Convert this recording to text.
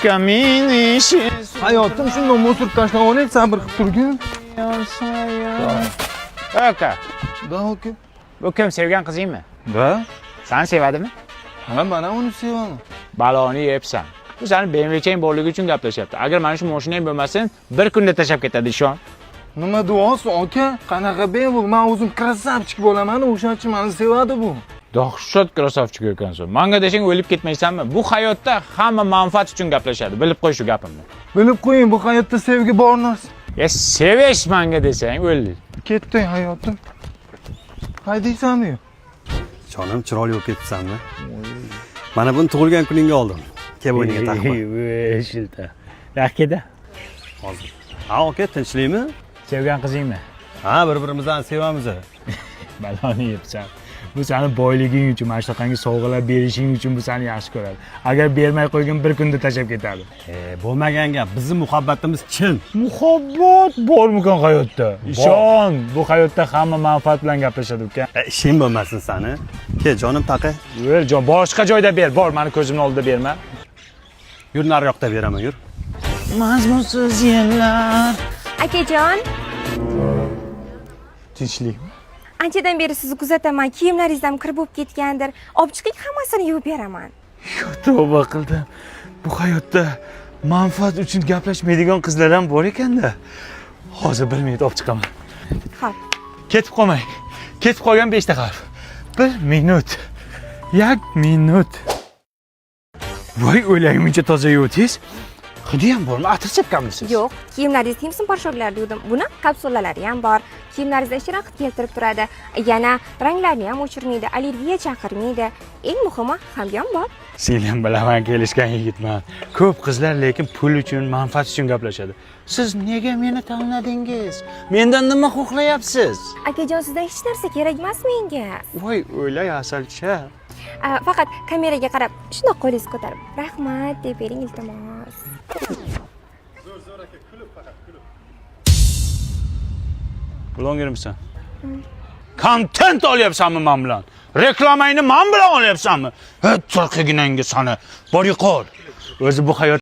Kamini Hayotim shundan mo'sirib tashlab olay, sabr qilib turgin. Aka. Da aka. Bu kim, sevgan qizingmi? Da? Seni sevadimi? Ha, mana uni sevaman. Baloni yebsan. Bu seni BMW'chang borligi uchun gaplashyapti. Agar mana shu mashinang bo'lmasin, bir kunda tashlab ketadi, ishon. Nima duosi aka? Qanaqa bu? Men o'zim krasavchik bo'laman, o'shaning uchun meni sevadi bu. Dahshat krasavchik ekansan. Menga desang o'lib ketmaysanmi? Bu hayotda hamma manfaat uchun gaplashadi. Bilib qo'y shu gapimni. Bilib qo'ying, bu hayotda sevgi bor narsa. Sevish menga desang o'ldi. Ketdi hayotim. Haydaysanmi? Jonim, chiroyli bo'lib ketibsanmi? Mana buni tug'ilgan kuningga oldim. Kel bo'yniga taqma. Shilta. Rahkeda. Hozir. Ha, aka, tinchlikmi? Sevgan qizingmi? Ha, bir-birimizni sevamiz. Baloni yebsan. Bu seni boyliging uchun, mana shunaqangi sovg'alar berishing uchun bu seni yaxshi ko'radi. Agar bermay qo'ygan bir kunda tashlab ketadi. Bo'lmagan gap. Bizning muhabbatimiz chin. Muhabbat bormikan hayotda? Ishon, bu hayotda hamma manfaat bilan gaplashadi uka. Ishing bo'lmasin sani. Kel, jonim taqa. Yur, boshqa joyda ber, bor, meni ko'zimning oldida berma. Yur, nariroqda beraman, yur. Mazmunsiz yillar. Akajon, Tinchlikmi? anchadan beri sizni kuzataman. Kiyimlaringiz ham kirib bo'lib ketgandir. Olib chiqing, hammasini yuvib beraman. Tavba qildim. Bu hayotda manfaat uchun gaplashmaydigan qizlar ham bor ekanda. Hozir 1 minut olib chiqaman. Xo'p. Ketib qolmang. Ketib qolgan 5 ta harf. 1 minut. 1 minut. Voy, o'lagimcha toza yuvdingiz. Hidi ham bormi? Atir chapganmisiz? Yo'q, kiyimlaringiz Timson porshoqlarida yuvdim. Buni kapsulalari ham bor. Kiyimlaringizda shirin hid keltirib turadi. Yana ranglarni ham o'chirmaydi, allergiya chaqirmaydi. Eng muhimi, hamyon bor. Sen ham bilaman, kelishgan yigitman. Ko'p qizlar lekin pul uchun, manfaat uchun gaplashadi. Siz nega meni tanladingiz? Mendan nima xohlayapsiz? Akajon, sizdan hech narsa kerak emas menga. Voy, o'ylay asalcha. Faqat kameraga qarab, shundoq qo'lingizni ko'tarib, rahmat deb bering, iltimos. Zo'r aka, kulib faqat kulib. Bloggermisan? Kontent olyapsanmi men bilan? Reklamangni men bilan olyapsanmi? Turqiginangga sani. Bor yo'qol. O'zi bu hayot